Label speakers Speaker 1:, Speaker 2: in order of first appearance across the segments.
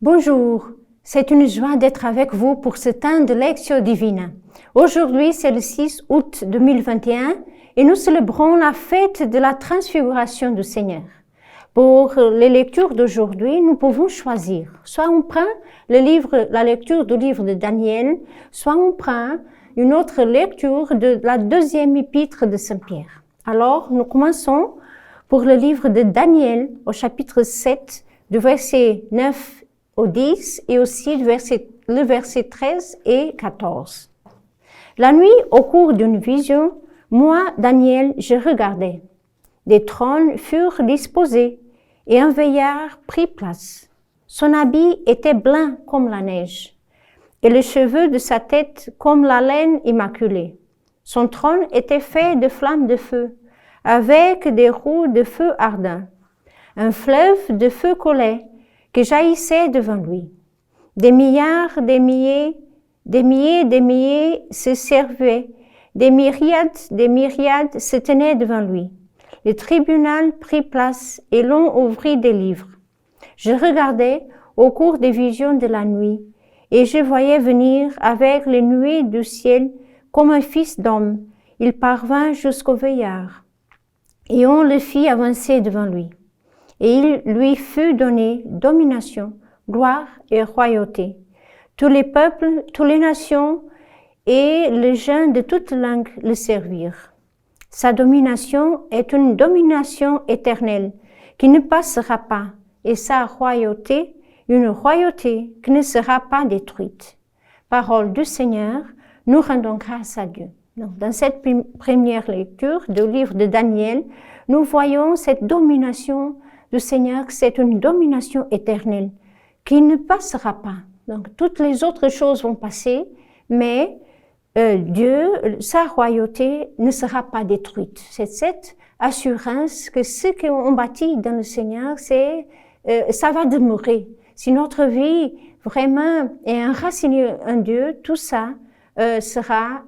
Speaker 1: Bonjour, c'est une joie d'être avec vous pour ce temps de lectio divina. Aujourd'hui, c'est le 6 août 2021 et nous célébrons la fête de la transfiguration du Seigneur. Pour les lectures d'aujourd'hui, nous pouvons choisir. Soit on prend la lecture du livre de Daniel, soit on prend une autre lecture de la deuxième épître de Saint Pierre. Alors, nous commençons pour le livre de Daniel au chapitre 7, du verset 9 au 10 et aussi le verset 13 et 14. La nuit, au cours d'une vision, moi, Daniel, je regardais. Des trônes furent disposés et un vieillard prit place. Son habit était blanc comme la neige et les cheveux de sa tête comme la laine immaculée. Son trône était fait de flammes de feu, avec des roues de feu ardent. Un fleuve de feu coulait qui jaillissait devant lui. Des milliards, des milliers se servaient, des myriades se tenaient devant lui. Le tribunal prit place et l'on ouvrit des livres. Je regardais au cours des visions de la nuit et je voyais venir avec les nuées du ciel comme un fils d'homme. Il parvint jusqu'au vieillard et on le fit avancer devant lui. Et il lui fut donné domination, gloire et royauté. Tous les peuples, toutes les nations et les gens de toutes langues le servirent. Sa domination est une domination éternelle qui ne passera pas, et sa royauté, une royauté qui ne sera pas détruite. Parole du Seigneur, nous rendons grâce à Dieu. Donc, dans cette première lecture du livre de Daniel, nous voyons cette domination du Seigneur, c'est une domination éternelle qui ne passera pas. Donc, toutes les autres choses vont passer, mais Dieu, sa royauté ne sera pas détruite. C'est cette assurance que ce qu'on bâtit dans le Seigneur, ça va demeurer. Si notre vie vraiment est enracinée en Dieu, tout ça sera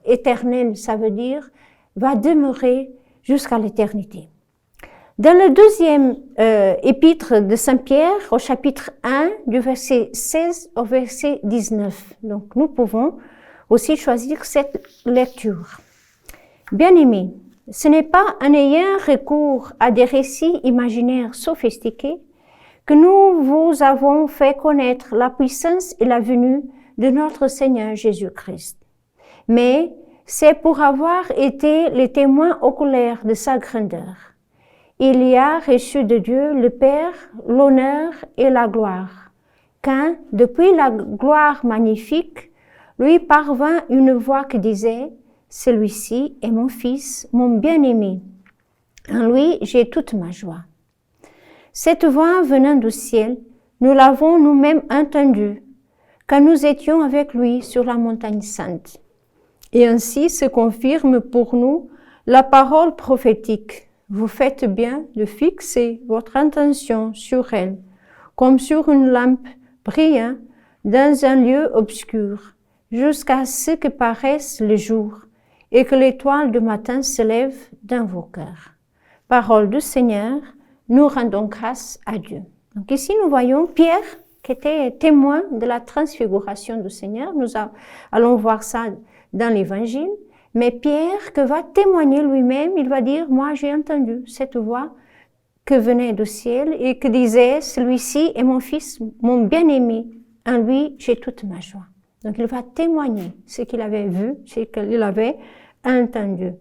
Speaker 1: éternel, ça veut dire va demeurer jusqu'à l'éternité. Dans le deuxième épître de Saint Pierre, au chapitre 1, du verset 16 au verset 19. Donc, nous pouvons aussi choisir cette lecture. Bien-aimés, ce n'est pas en ayant recours à des récits imaginaires sophistiqués que nous vous avons fait connaître la puissance et la venue de notre Seigneur Jésus-Christ. Mais c'est pour avoir été les témoins oculaires de sa grandeur. Il y a reçu de Dieu le Père l'honneur et la gloire, quand, depuis la gloire magnifique, lui parvint une voix qui disait « Celui-ci est mon Fils, mon bien-aimé. En lui, j'ai toute ma joie. » Cette voix venant du ciel, nous l'avons nous-mêmes entendue quand nous étions avec lui sur la montagne sainte. Et ainsi se confirme pour nous la parole prophétique. Vous faites bien de fixer votre attention sur elle, comme sur une lampe brillant dans un lieu obscur, jusqu'à ce que paraisse le jour et que l'étoile du matin se lève dans vos cœurs. Parole du Seigneur, nous rendons grâce à Dieu. Donc ici, nous voyons Pierre, qui était témoin de la transfiguration du Seigneur. Nous allons voir ça dans l'Évangile. Mais Pierre, que va témoigner lui-même, il va dire, moi j'ai entendu cette voix que venait du ciel et que disait, celui-ci est mon Fils, mon bien-aimé, en lui j'ai toute ma joie. Donc il va témoigner ce qu'il avait vu, ce qu'il avait entendu.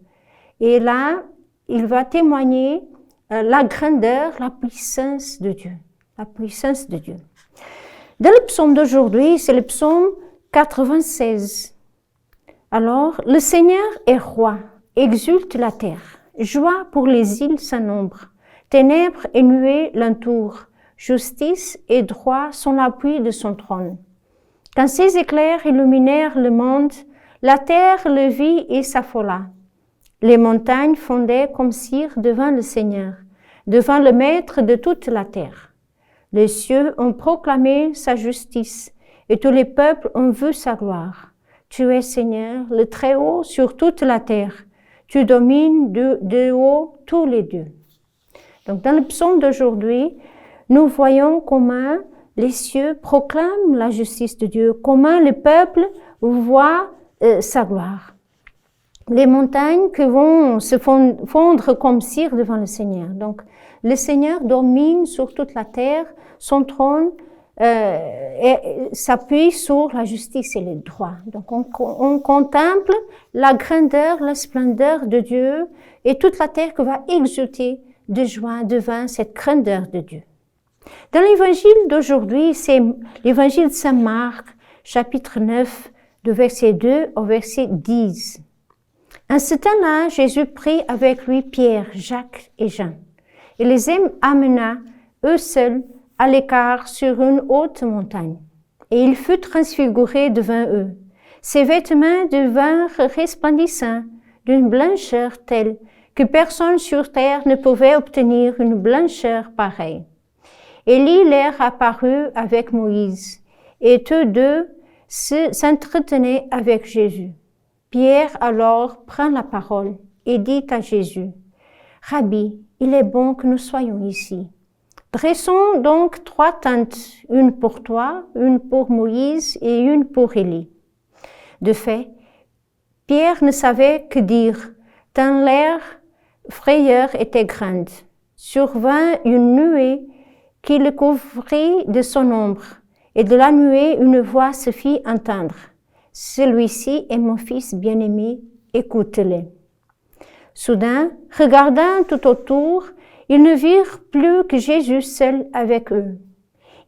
Speaker 1: Et là, il va témoigner la grandeur, la puissance de Dieu. La puissance de Dieu. Dans le psaume d'aujourd'hui, c'est le psaume 96. Alors, le Seigneur est roi, exulte la terre, joie pour les îles sans nombre, ténèbres et nuées l'entourent, justice et droit sont l'appui de son trône. Quand ses éclairs illuminèrent le monde, la terre le vit et s'affola. Les montagnes fondaient comme cire devant le Seigneur, devant le Maître de toute la terre. Les cieux ont proclamé sa justice et tous les peuples ont vu sa gloire. Tu es Seigneur, le Très-Haut sur toute la terre. Tu domines de haut tous les dieux. Donc, dans le psaume d'aujourd'hui, nous voyons comment les cieux proclament la justice de Dieu, comment le peuple voit sa gloire. Les montagnes qui vont se fondre comme cire devant le Seigneur. Donc, le Seigneur domine sur toute la terre, son trône s'appuie sur la justice et le droit. Donc, on contemple la grandeur, la splendeur de Dieu et toute la terre qui va exulter de joie devant cette grandeur de Dieu. Dans l'évangile d'aujourd'hui, c'est l'évangile de Saint Marc, chapitre 9, de verset 2 au verset 10. En ce temps-là, Jésus prit avec lui Pierre, Jacques et Jean, et les amena, eux seuls, à l'écart sur une haute montagne. Et il fut transfiguré devant eux. Ses vêtements devinrent resplendissants, d'une blancheur telle que personne sur terre ne pouvait obtenir une blancheur pareille. Élie leur apparut avec Moïse, et eux deux s'entretenaient avec Jésus. Pierre alors prend la parole et dit à Jésus, « Rabbi, il est bon que nous soyons ici. Dressons donc 3 tentes, une pour toi, une pour Moïse et une pour Élie. » De fait, Pierre ne savait que dire, tant l'air frayeur était grande. Survint une nuée qui le couvrit de son ombre, et de la nuée une voix se fit entendre. « Celui-ci est mon fils bien-aimé, écoute-le. » Soudain, regardant tout autour, ils ne virent plus que Jésus seul avec eux.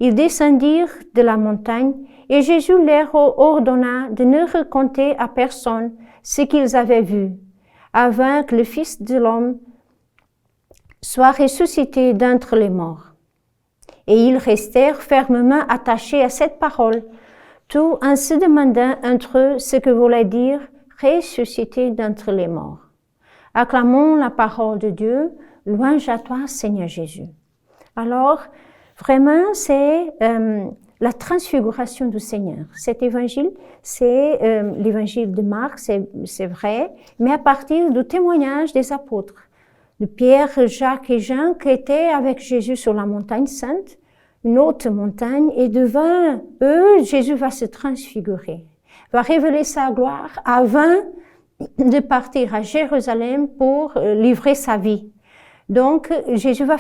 Speaker 1: Ils descendirent de la montagne, et Jésus leur ordonna de ne raconter à personne ce qu'ils avaient vu, avant que le Fils de l'homme soit ressuscité d'entre les morts. Et ils restèrent fermement attachés à cette parole, tout en se demandant entre eux ce que voulait dire ressuscité d'entre les morts. Acclamons la parole de Dieu, louange à toi, Seigneur Jésus. Alors, vraiment, c'est la transfiguration du Seigneur. Cet évangile, c'est l'évangile de Marc, c'est vrai, mais à partir du témoignage des apôtres, de Pierre, Jacques et Jean qui étaient avec Jésus sur la montagne sainte, une haute montagne, et devant eux, Jésus va se transfigurer, va révéler sa gloire avant de partir à Jérusalem pour livrer sa vie. Donc, Jésus va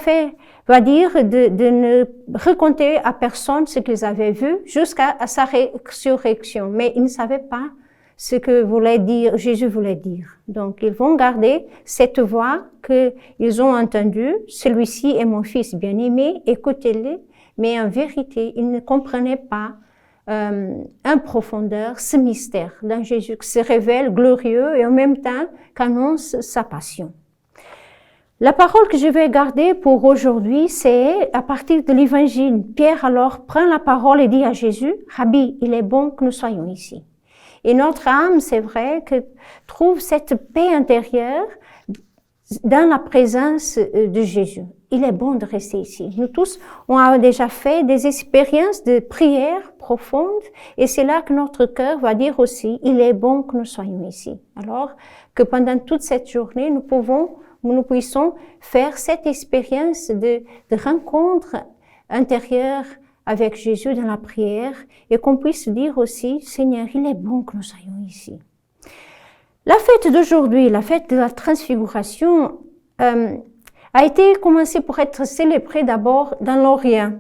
Speaker 1: dire de ne raconter à personne ce qu'ils avaient vu jusqu'à sa résurrection. Mais ils ne savaient pas ce que Jésus voulait dire. Donc, ils vont garder cette voix qu'ils ont entendue. Celui-ci est mon fils bien-aimé, écoutez-le. Mais en vérité, ils ne comprenaient pas en profondeur ce mystère dans Jésus qui se révèle glorieux et en même temps qu'annonce sa passion. La parole que je vais garder pour aujourd'hui, c'est à partir de l'évangile. Pierre alors prend la parole et dit à Jésus, « Rabbi, il est bon que nous soyons ici. » Et notre âme, c'est vrai, que trouve cette paix intérieure dans la présence de Jésus. Il est bon de rester ici. Nous tous, on a déjà fait des expériences de prière profonde et c'est là que notre cœur va dire aussi, il est bon que nous soyons ici. Alors que pendant toute cette journée, nous puissions faire cette expérience de rencontre intérieure avec Jésus dans la prière et qu'on puisse dire aussi, Seigneur, il est bon que nous soyons ici. La fête d'aujourd'hui, la fête de la transfiguration, a été commencée pour être célébrée d'abord dans l'Orient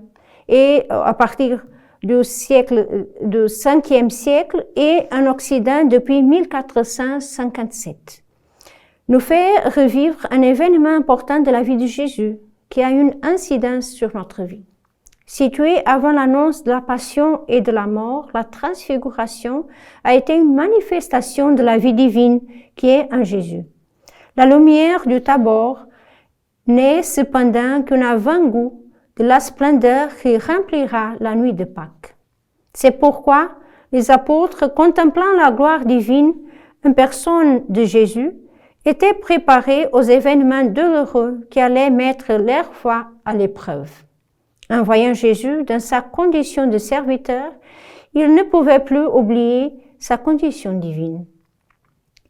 Speaker 1: et à partir du 5e siècle et en Occident depuis 1457. Nous fait revivre un événement important de la vie de Jésus qui a une incidence sur notre vie. Située avant l'annonce de la passion et de la mort, la transfiguration a été une manifestation de la vie divine qui est en Jésus. La lumière du Tabor n'est cependant qu'un avant-goût de la splendeur qui remplira la nuit de Pâques. C'est pourquoi les apôtres, contemplant la gloire divine en personne de Jésus, étaient préparés aux événements douloureux qui allaient mettre leur foi à l'épreuve. En voyant Jésus dans sa condition de serviteur, ils ne pouvaient plus oublier sa condition divine.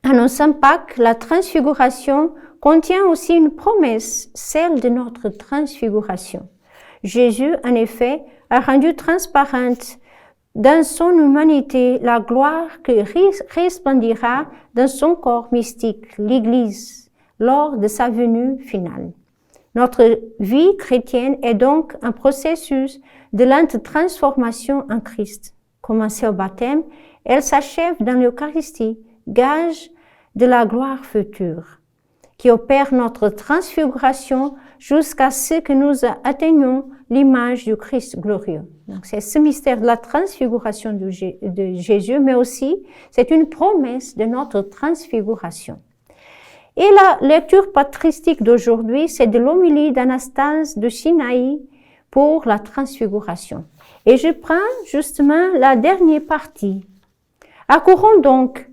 Speaker 1: Annonçant Pâques, la transfiguration contient aussi une promesse, celle de notre transfiguration. Jésus, en effet, a rendu transparente dans son humanité la gloire que resplendira dans son corps mystique, l'Église, lors de sa venue finale. Notre vie chrétienne est donc un processus de lente transformation en Christ. Commencée au baptême, elle s'achève dans l'Eucharistie, gage de la gloire future, qui opère notre transfiguration jusqu'à ce que nous atteignions l'image du Christ glorieux. Donc, c'est ce mystère de la transfiguration de Jésus, mais aussi c'est une promesse de notre transfiguration. Et la lecture patristique d'aujourd'hui, c'est de l'homélie d'Anastase de Sinaï pour la transfiguration. Et je prends justement la dernière partie. Accourons donc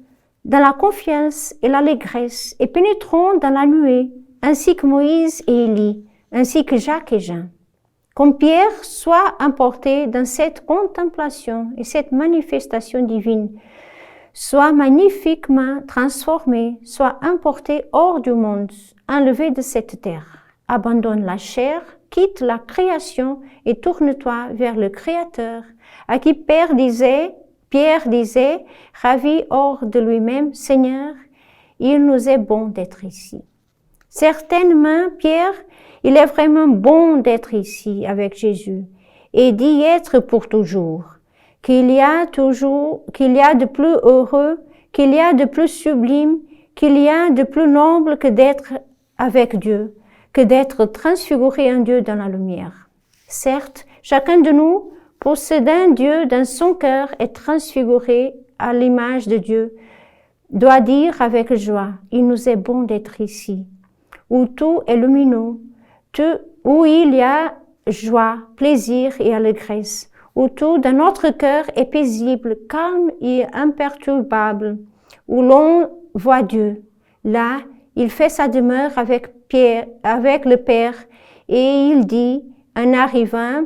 Speaker 1: dans la confiance et l'allégresse et pénétrons dans la nuée, ainsi que Moïse et Élie, ainsi que Jacques et Jean. Comme Pierre soit emporté dans cette contemplation et cette manifestation divine, soit magnifiquement transformé, soit emporté hors du monde, enlevé de cette terre. Abandonne la chair, quitte la création et tourne-toi vers le Créateur, à qui Pierre disait, ravi hors de lui-même, Seigneur, il nous est bon d'être ici. Certainement, Pierre, il est vraiment bon d'être ici avec Jésus et d'y être pour toujours. Qu'il y a de plus heureux, qu'il y a de plus sublime, qu'il y a de plus noble que d'être avec Dieu, que d'être transfiguré en Dieu dans la lumière. Certes, chacun de nous, possédant Dieu dans son cœur et transfiguré à l'image de Dieu, doit dire avec joie, il nous est bon d'être ici, où tout est lumineux, où il y a joie, plaisir et allégresse, où tout dans notre cœur est paisible, calme et imperturbable, où l'on voit Dieu. Là, il fait sa demeure avec le Père, et il dit, en arrivant,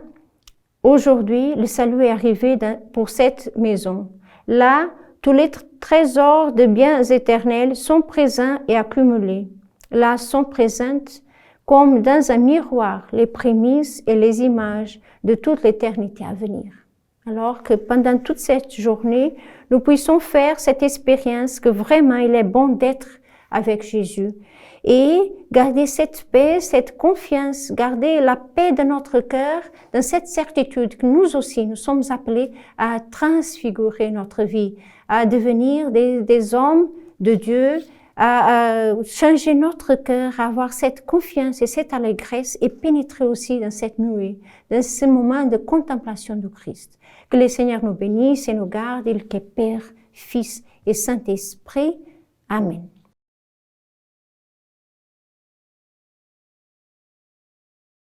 Speaker 1: aujourd'hui, le salut est arrivé pour cette maison. Là, tous les trésors de biens éternels sont présents et accumulés. Là sont présentes, comme dans un miroir, les prémices et les images de toute l'éternité à venir. Alors que pendant toute cette journée, nous puissions faire cette expérience que vraiment il est bon d'être avec Jésus et garder cette paix, cette confiance, garder la paix de notre cœur dans cette certitude que nous aussi, nous sommes appelés à transfigurer notre vie, à devenir des hommes de Dieu, à changer notre cœur, à avoir cette confiance et cette allégresse et pénétrer aussi dans cette nuée, dans ce moment de contemplation du Christ. Que le Seigneur nous bénisse et nous garde, il qui est Père, Fils et Saint-Esprit. Amen.